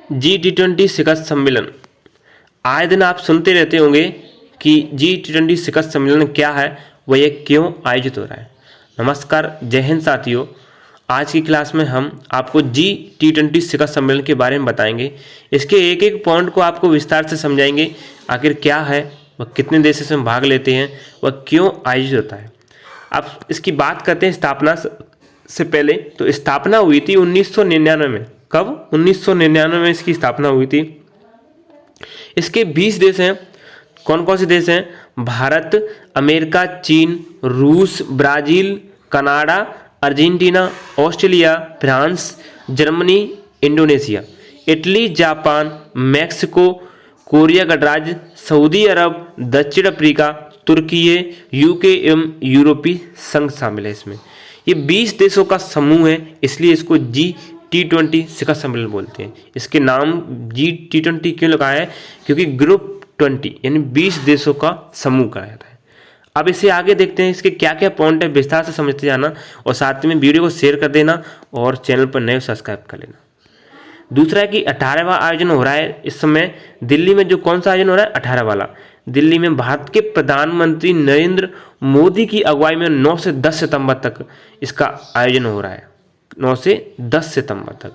G20 शिखर सम्मेलन। आए दिन आप सुनते रहते होंगे कि G20 शिखर सम्मेलन क्या है, वह ये क्यों आयोजित हो रहा है। नमस्कार, जय हिंद साथियों। आज की क्लास में हम आपको G20 शिखर सम्मेलन के बारे में बताएंगे। इसके एक एक पॉइंट को आपको विस्तार से समझाएंगे, आखिर क्या है, वह कितने देश इसमें भाग लेते हैं, वह क्यों आयोजित होता है। अब इसकी बात करते हैं स्थापना से पहले। तो स्थापना हुई थी 1999 में। कब? 1999 में इसकी स्थापना हुई थी। इसके 20 देश हैं। कौन कौन से देश हैं? भारत, अमेरिका, चीन, रूस, Brazil, Canada, Argentina, Australia, France, Germany, Indonesia, Italy, Japan, Mexico, Korea गणराज्य, सऊदी अरब, दक्षिण अफ्रीका, तुर्की, यूके एवं यूरोपीय संघ शामिल है इसमें। ये 20 देशों का समूह है, इसलिए इसको G20 शिखर सम्मेलन बोलते हैं। इसके नाम G20 क्यों लगा है? क्योंकि ग्रुप 20 यानी 20 देशों का समूह कहा जाता है। अब इसे आगे देखते हैं, इसके क्या क्या पॉइंट है, विस्तार से समझते जाना और साथ में वीडियो को शेयर कर देना और चैनल पर नए सब्सक्राइब कर लेना। दूसरा है कि 18वां आयोजन हो रहा है इस समय दिल्ली में। जो कौन सा आयोजन हो रहा है? 18 वाला। दिल्ली में भारत के प्रधानमंत्री नरेंद्र मोदी की अगुवाई में 9 से 10 सितंबर तक इसका आयोजन हो रहा है। 9 से 10 सितंबर तक।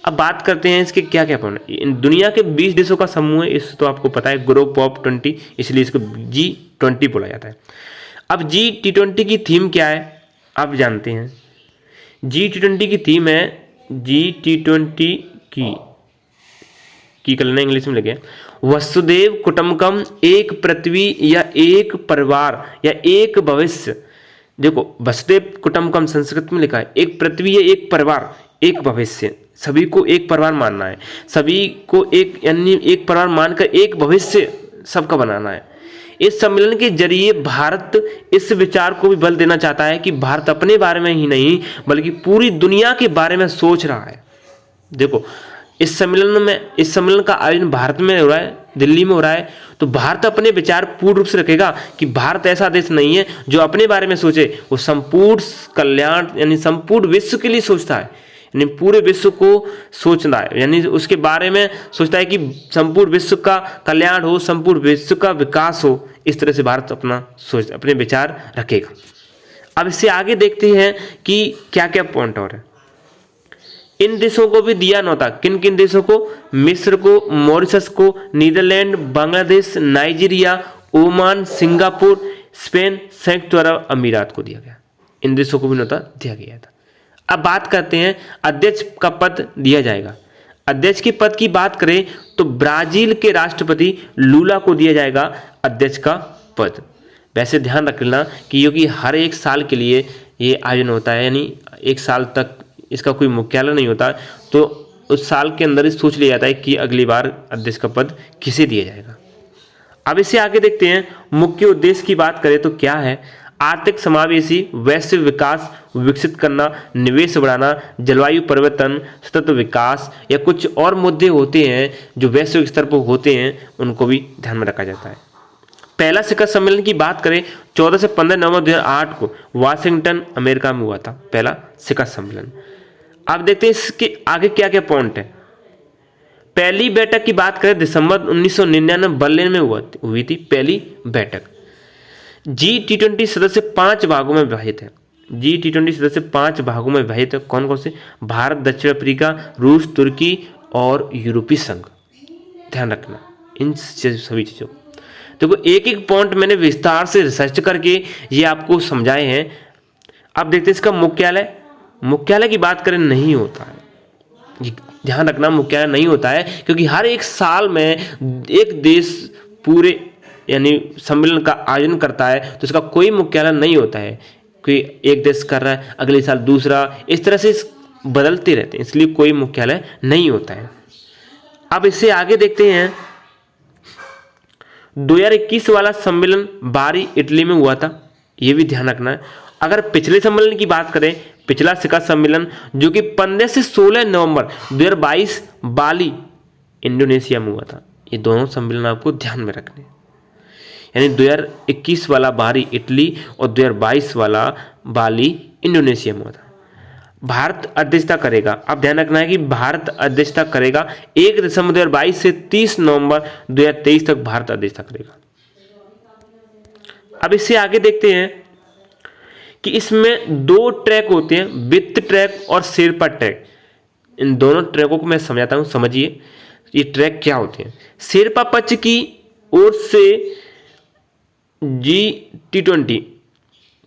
अब बात करते हैं इसके क्या क्या पॉइंट। दुनिया के 20 देशों का समूह है, इस तो आपको पता है, ग्रुप ऑफ 20, इसलिए इसको G20 बोला जाता है। अब G20 की थीम क्या है आप जानते हैं? G20 की थीम है, G20 की कलना इंग्लिश में लगे, वसुदेव कुटुंबकम, एक पृथ्वी या एक परिवार या एक भविष्य। देखो, वसुदेव कुटुंबकम संस्कृत में लिखा है, एक पृथ्वी या एक परिवार एक भविष्य। सभी को एक परिवार मानना है, सभी को एक यानी एक परिवार मानकर एक भविष्य सबका बनाना है। इस सम्मेलन के जरिए भारत इस विचार को भी बल देना चाहता है कि भारत अपने बारे में ही नहीं बल्कि पूरी दुनिया के बारे में सोच रहा है। देखो, इस सम्मेलन का आयोजन भारत में हो रहा है, दिल्ली में हो रहा है, तो भारत अपने विचार पूर्ण रूप से रखेगा कि भारत ऐसा देश नहीं है जो अपने बारे में सोचे, वो संपूर्ण कल्याण यानी संपूर्ण विश्व के लिए सोचता है, यानी पूरे विश्व को सोचना है, यानी उसके बारे में सोचता है कि संपूर्ण विश्व का कल्याण हो, संपूर्ण विश्व का विकास हो। इस तरह से भारत अपने विचार रखेगा। अब इससे आगे देखते हैं कि क्या क्या पॉइंट और है। इन देशों को भी दिया न्योता। किन किन देशों को? मिस्र को, मॉरिशस को, Netherlands, Bangladesh, Nigeria, Oman, Singapore, Spain, संयुक्त अरब अमीरात को दिया गया। इन देशों को भी न्योता दिया गया था। अब बात करते हैं, अध्यक्ष का पद दिया जाएगा। अध्यक्ष के पद की बात करें तो ब्राजील के राष्ट्रपति लूला को दिया जाएगा अध्यक्ष का पद। वैसे ध्यान रखना कि क्योंकि हर एक साल के लिए ये आयोजन होता है, यानी एक साल तक इसका कोई मुख्यालय नहीं होता, तो उस साल के अंदर ही सोच लिया जाता है कि अगली बार अध्यक्ष का पद किसे दिया जाएगा। अब इससे आगे देखते हैं, मुख्य उद्देश्य की बात करें तो क्या है? आर्थिक समावेशी वैश्विक विकास विकसित करना, निवेश बढ़ाना, जलवायु परिवर्तन, सतत विकास या कुछ और मुद्दे होते हैं जो वैश्विक स्तर पर होते हैं, उनको भी ध्यान में रखा जाता है। पहला शिखर सम्मेलन की बात करें 14 से 15 नवंबर 2008 को वाशिंगटन अमेरिका में हुआ था पहला शिखर सम्मेलन। अब देखते हैं इसके आगे क्या क्या पॉइंट है। पहली बैठक की बात करें दिसंबर 1999 बर्लिन में हुई थी पहली बैठक। G20 सदस्य 5 भागों में विभाजित है। G20 सदस्य 5 भागों में विभाजित है। कौन कौन से? भारत, दक्षिण अफ्रीका, रूस, तुर्की और यूरोपीय संघ। ध्यान रखना इन सभी चीजों। देखो, एक एक पॉइंट मैंने विस्तार से रिसर्च करके ये आपको समझाए हैं। अब देखते हैं इसका मुख्यालय की बात करें नहीं होता है। ध्यान रखना, मुख्यालय नहीं होता है क्योंकि हर एक साल में एक देश पूरे यानी सम्मेलन का आयोजन करता है, तो इसका कोई मुख्यालय नहीं होता है। कोई एक देश कर रहा है, अगले साल दूसरा, इस तरह से बदलते रहते हैं, इसलिए कोई मुख्यालय नहीं होता है। अब इससे आगे देखते हैं, 2021 वाला सम्मेलन बारी इटली में हुआ था, ये भी ध्यान रखना है। अगर पिछले सम्मेलन की बात करें, पिछला शिखर सम्मेलन जो कि 15 से 16 नवंबर 2022 बाली इंडोनेशिया में हुआ था। ये दोनों सम्मेलन आपको ध्यान में रखने, यानी 2021 वाला बारी इटली और 2022 वाला बाली इंडोनेशिया में हुआ था। भारत अध्यक्षता करेगा। अब ध्यान रखना है कि भारत अध्यक्षता करेगा 1 दिसंबर 2022 से 30 नवंबर 2023 तक भारत अध्यक्षता करेगा। अब इससे आगे देखते हैं कि इसमें 2 ट्रैक होते हैं, वित्त ट्रैक और शेरपा ट्रैक। इन दोनों ट्रैकों को मैं समझाता हूं, समझिए ये ट्रैक क्या होते हैं। शेरपा पक्ष की ओर से G20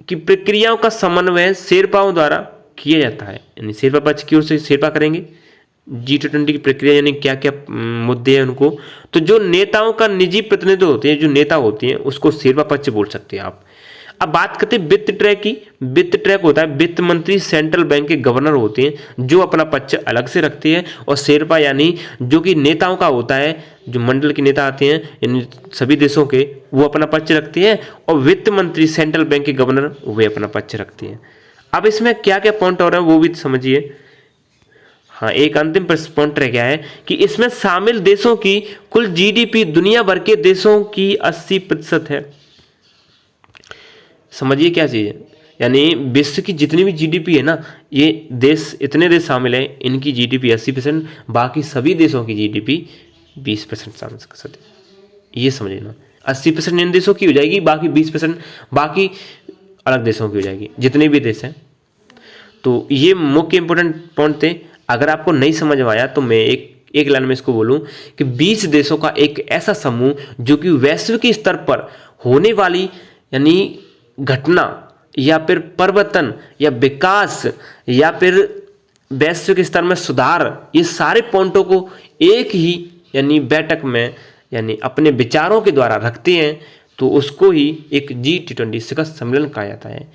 की प्रक्रियाओं का समन्वय शेरपाओं द्वारा किया जाता है। यानी शेरपा पक्ष की ओर से शेरपा करेंगे G20 की प्रक्रिया, यानी क्या क्या मुद्दे हैं उनको। तो जो नेताओं का निजी प्रतिनिधित्व होते हैं, जो नेता होते हैं, उसको शेरपा पक्ष बोल सकते हैं आप। अब बात करते हैं वित्त ट्रैक की। वित्त ट्रैक होता है, वित्त मंत्री सेंट्रल बैंक के गवर्नर होते हैं जो अपना पक्ष अलग से रखते हैं, और शेरपा यानी जो कि नेताओं का होता है, जो मंडल के नेता आते हैं इन सभी देशों के, वो अपना पक्ष रखते हैं, और वित्त मंत्री सेंट्रल बैंक के गवर्नर वे अपना पक्ष रखते हैं। अब इसमें क्या क्या पॉइंट हो रहा है वो भी समझिए। हाँ, एक अंतिम पॉइंट रह गया है कि इसमें शामिल देशों की कुल जीडीपी दुनिया भर के देशों की 80% है। समझिए क्या चीज़ है, यानी विश्व की जितनी भी जीडीपी है ना, ये देश, इतने देश शामिल हैं, इनकी जीडीपी 80%, बाकी सभी देशों की जीडीपी 20% शामिल कर सकते हैं। ये समझिए ना, 80% इन देशों की हो जाएगी, बाकी 20% बाकी अलग देशों की हो जाएगी, जितने भी देश हैं। तो ये मुख्य इंपोर्टेंट पॉइंट थे। अगर आपको नहीं समझ में आया तो मैं एक लाइन में इसको बोलूं कि 20 देशों का एक ऐसा समूह जो कि वैश्विक स्तर पर होने वाली यानी घटना या फिर परिवर्तन या विकास या फिर वैश्विक स्तर में सुधार, ये सारे पॉइंटों को एक ही यानी बैठक में यानी अपने विचारों के द्वारा रखते हैं, तो उसको ही एक G20 शिखर सम्मेलन कहा जाता है।